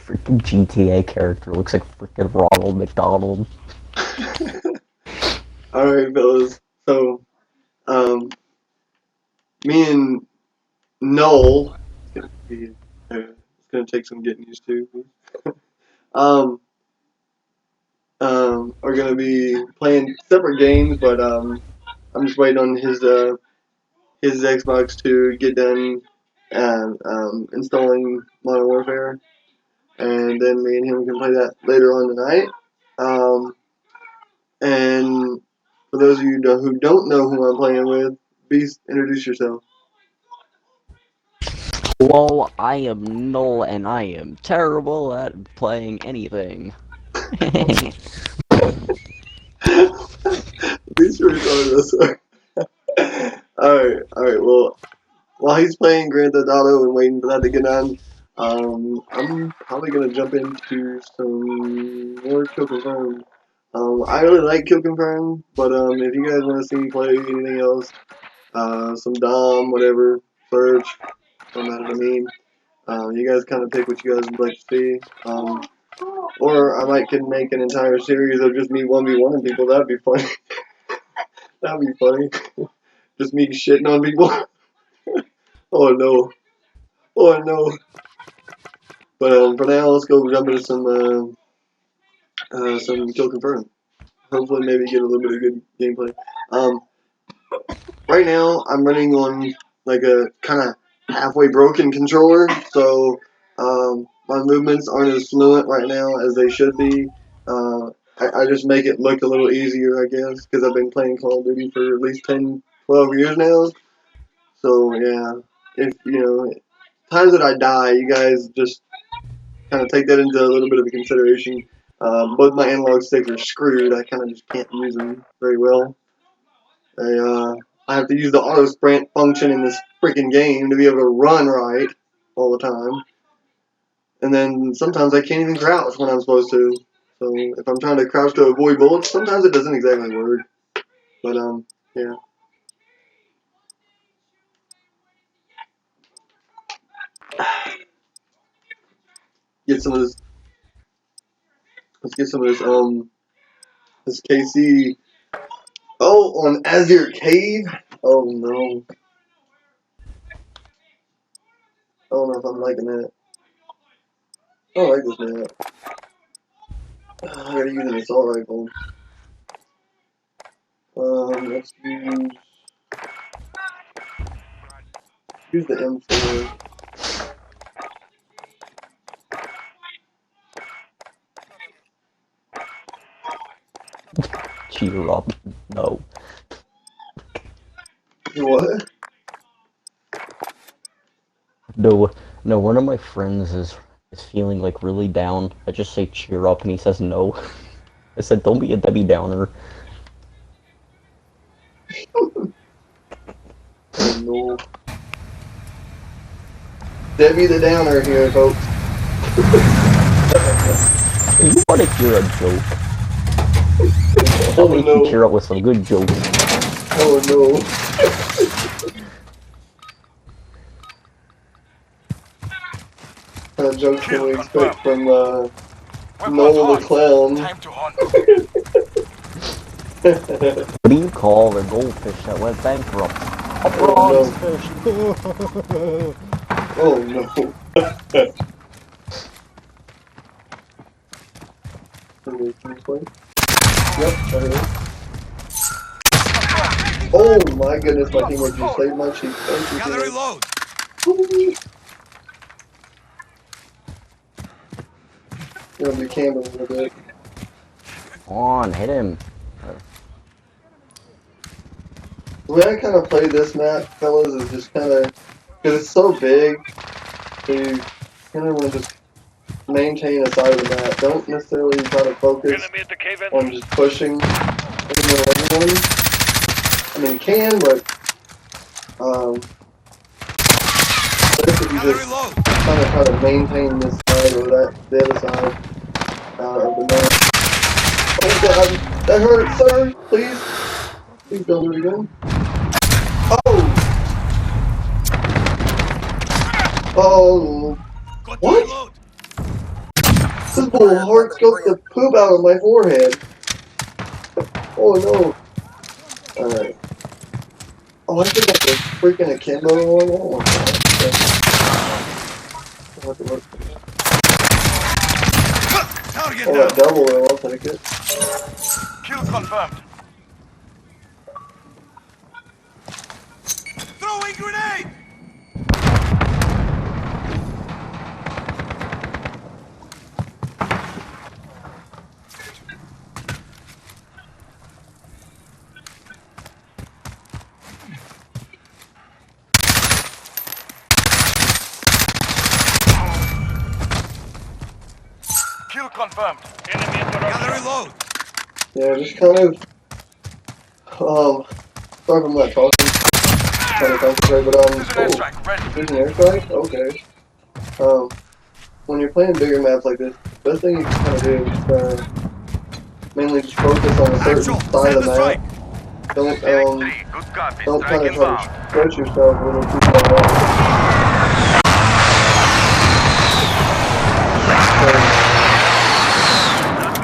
freaking GTA character looks like freaking Ronald McDonald. Alright, fellas. So, me and Noel, it's gonna take some getting used to. um, are gonna be playing separate games, but I'm just waiting on his Xbox to get done installing Modern Warfare, and then me and him can play that later on tonight. And for those of you who don't know who I'm playing with, Beast, introduce yourself. Hello, I am Null, and I am terrible at playing anything. Beast retarded us. Alright, well, while he's playing Grand Theft Auto and waiting for that to get on, I'm probably gonna jump into some more Kill Confirm. I really like Kill Confirm, but if you guys want to see me play anything else, some Dom, whatever, Search, don't matter to me. You guys kind of pick what you guys would like to see. Or I might could make an entire series of just me 1v1ing people. That'd be funny. That'd be funny. Just me shitting on people. Oh no. Oh no. But for now, let's go jump into some Kill Confirm. Hopefully, maybe get a little bit of good gameplay. Right now, I'm running on like a kind of halfway broken controller, so my movements aren't as fluent right now as they should be. I just make it look a little easier, I guess, because I've been playing Call of Duty for at least 10, 12 years now. So yeah, if times that I die, you guys just kind of take that into a little bit of a consideration. Both my analog sticks are screwed. I kind of just can't use them very well. I have to use the auto sprint function in this freaking game to be able to run right all the time. And then sometimes I can't even crouch when I'm supposed to. So if I'm trying to crouch to avoid bullets, sometimes it doesn't exactly work. But yeah. Get some of this. Let's get some of this KC. Oh, on Ahzir Cave. Oh no. I don't know if I'm liking that. I don't like this map. I gotta use an assault rifle. Let's use the M4. Cheer up. No. What? No, one of my friends is feeling like really down. I just say cheer up and he says no. I said don't be a Debbie Downer. Oh no. Debbie the Downer here, folks. You want to hear a joke? I'll make you cheer up with some good jokes. Oh no. What kind of jokes can we expect from Noel the Clown? What do you call the goldfish that went bankrupt? A bronze fish! Oh no. Yep, that is. Oh my goodness, my teamwork just saved my cheek. Thank you, Gotta reload. Gonna be camping a little bit. Come on, hit him. The way I kind of play this map, fellas, is just kind of, because it's so big, so you kind of want to just maintain a side of the map. Don't necessarily try to focus on just pushing everyone. I mean, you can, but if you just kind of try to maintain this side or the other side of the map. Oh god, that hurts, sir! Please don't do it again. Oh! Oh! What? This bull hard scoped the poop out of my forehead. Oh no. Alright. Oh, I think that's a freaking akimbo one. Oh my god. Oh, that double roll, I'll take it. Kill confirmed. Throwing grenade! Kill confirmed. Enemy interruption. Gather reload. Yeah, just kind of, sorry if I'm not talking, trying to concentrate, but, There's an airstrike. Ready. there's an airstrike? Okay. When you're playing bigger maps like this, the best thing you can kind of do is, mainly just focus on a certain side of the map. Don't kind of try to stretch yourself a little too far out.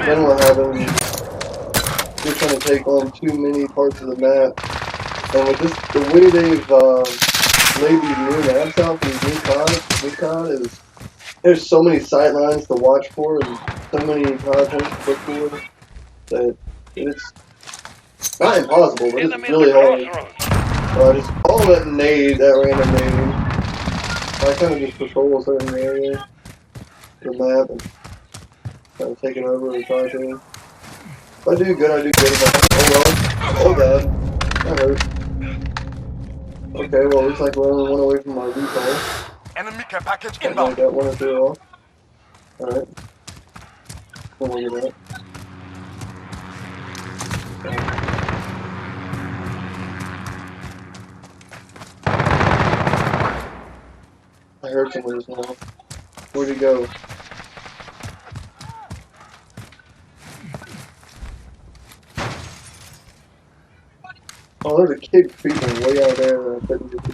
Then what happens is you're trying to take on too many parts of the map. And with this, the way they've laid these new maps out, these new COD is there's so many sight lines to watch for and so many COD points to look for that it's not impossible, but it's really hard. Just follow that nade, that random nade. I kind of just patrol a certain area, the map, and kind of take it over and try to. If I do good, I do good. If I oh god, that hurt. Okay, well, looks like we're only one away from our recall. Enemy care package I inbound. got one or two off. Alright. Don't look at that. I heard someone just now. Where'd he go? Oh, there's a kid creeping way out there that I couldn't get to.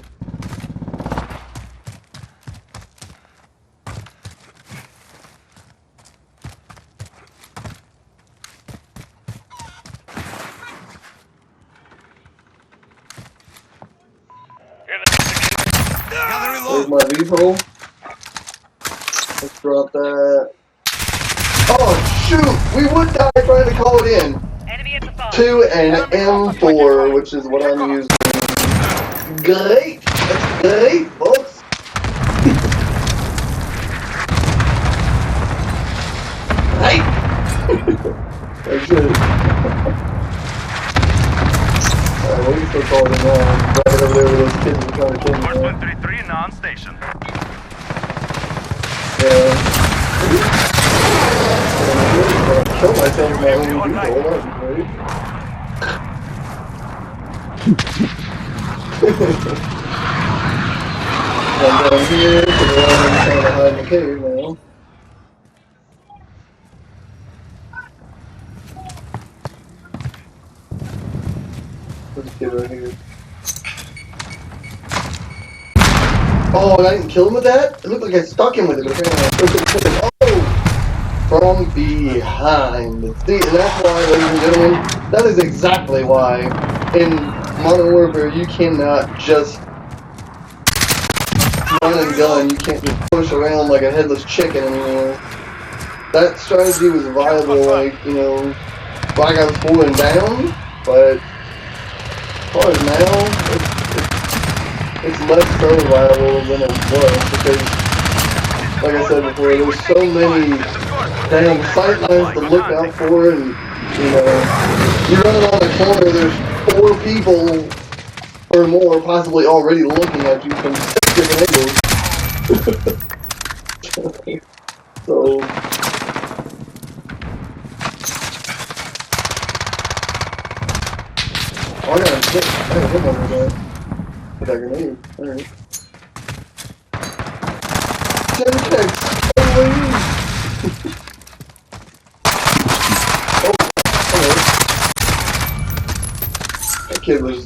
There's my V-hole. Let's drop that. Oh, shoot! We would die trying to call it in. To an M4, which is what I'm using. Great! That's great, folks! Right? I should. Alright, we can still call it in now. Right over there where those kids are trying to kill me. 4133 now on station. Yeah. Kill myself with my own people, that'd be great. I'm down here, so I'm trying to hide in the cave now. Let's get right here. Oh, and I didn't kill him with that? It looked like I stuck him with it, but apparently I took it. Oh! From behind. See, and that's why, ladies and gentlemen, that is exactly why in Modern Warfare you cannot just run and gun, you can't just push around like a headless chicken anymore. That strategy was viable, like, you know, like I was falling down, but as far as now, it's less so viable than it was, because, like I said before, there's so many damn sight lines to look out for, and, you know, you're running on the corner, there's 4 people or more possibly already looking at you from 6 different angles. So, oh, I got him over that. With that grenade. Alright. Gentex! Holy! Oh, hello. That kid was,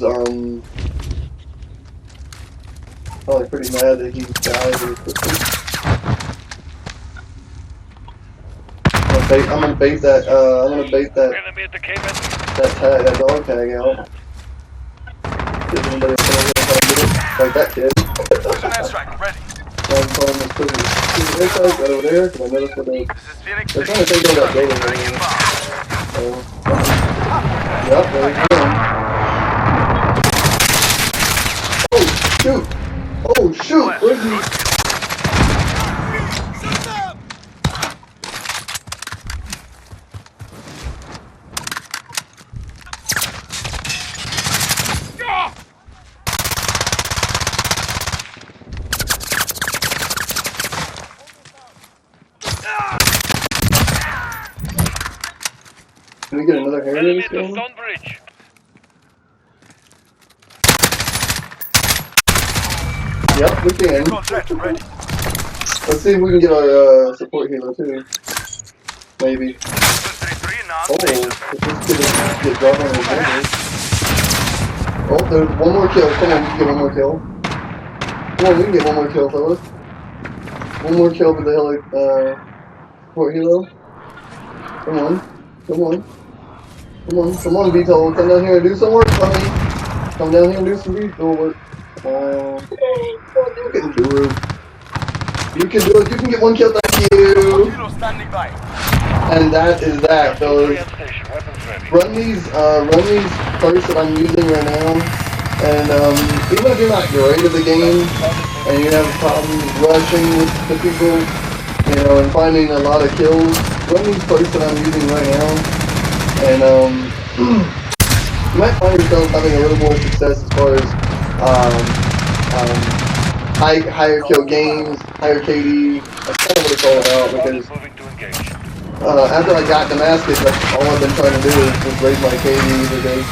probably pretty mad that he died really quickly. I'm gonna bait that. I'm gonna bait that Enemy at the cave entrance. that dog tag out. Get anybody else over here trying to get it like that kid. Precision airstrike ready. I'm calling this prison airstrike right over there because I know that's what This is Phoenix they're 6. trying to take over that building over Securing there. inbound. So, yep, there you go. Oh shoot! Oh shoot! Where's he? Can we get another hair in Enemy this at the game? stone bridge. Yep, we can. Recon jet ready. Let's see if we can get our support healer too. Maybe. 233 now Oh, station. if this kid doesn't get dropped on his head. Oh, there's one more kill. Come on, we can get one more kill. Come on, we can get one more kill, fellas. One more kill for the support helo. Come on. Come on. Come on. Come on, Vito. Come down here and do some work for me. Come down here and do some Vito work. Come on. You can do it. You can do it. You can get one kill. Thank you. Helo standing by. And that is that, fellas. Station. Weapons ready. Run these perks that I'm using right now, and even if you're not great at the game and you have problems rushing with the people, you know, and finding a lot of kills, run these perks that I'm using right now, and you might find yourself having a little more success as far as higher kill games, higher KD. That's kind of what it's all about because. Moving to engage. After I got Damascus, that's all I've been trying to do is just raise my KD because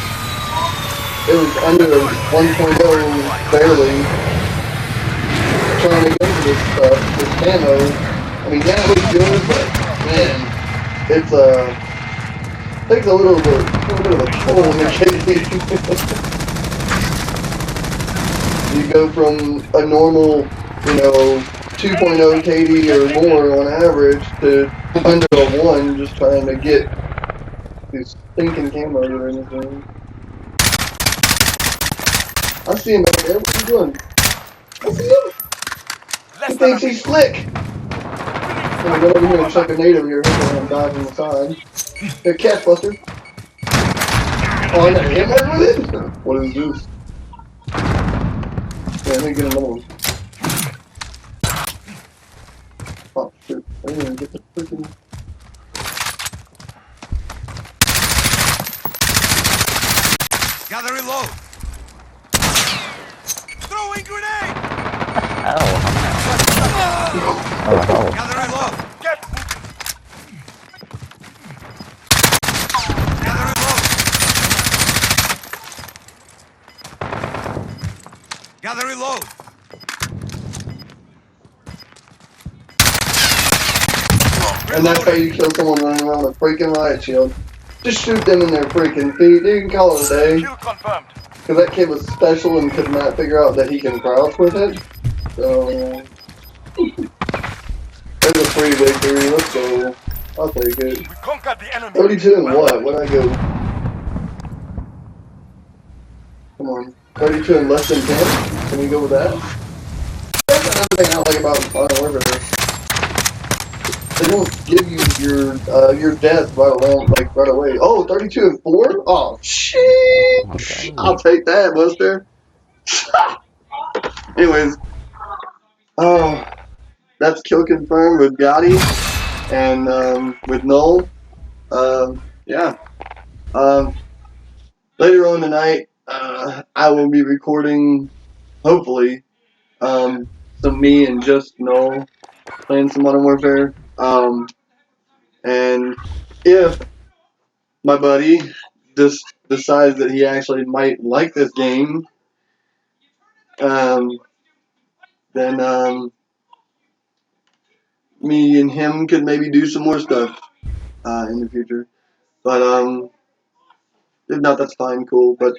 it was under 1.0 barely trying to go for this camo. I mean, yeah, it looks good, but man, it's takes a little bit of a toll on your KD. You go from a normal, you know, 2.0 KD or more on average to under a 1 just trying to get these stinking camos that are in this game. I see him out there. What are you doing? I see him. He thinks he's slick. I'm gonna go over here and chuck a nade over here and die from the side. Here, catch, Buster. Oh, I got hit one with it? What is this? Yeah, let me get another one. Oh, shoot. I didn't even get the freaking... Gather reload. Throwing grenade. Ow. Oh, Gather reload. Get. Gather reload. Gather reload. And that's how you kill someone running around with a freaking riot shield. Just shoot them in their freaking feet. You can call it a day. Kill confirmed. Because that kid was special and could not figure out that he can crouch with it. So, there's a free victory. Let's go. I'll take it. We conquered the enemy. 32 and what? What'd I go? Come on. 32 and less than 10? Can we go with that? That's another thing I like about Modern Warfare. They don't give you your death right away. Oh, 32 and 4? Oh, shit! okay. I'll take that, Buster. Anyways, that's kill confirmed with Gotti and with Null. Yeah. Later on tonight, I will be recording, hopefully, some me and just Null playing some Modern Warfare. And if my buddy just decides that he actually might like this game, then me and him could maybe do some more stuff in the future. But if not, that's fine, cool. But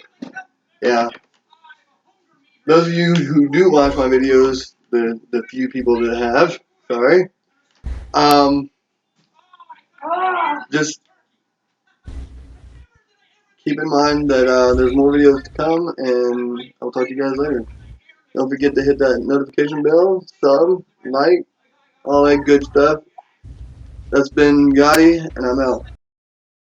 yeah, those of you who do watch my videos, the few people that have, sorry. just keep in mind that there's more videos to come, and I'll talk to you guys later. Don't forget to hit that notification bell, sub, like, all that good stuff. That's been Gotti, and I'm out.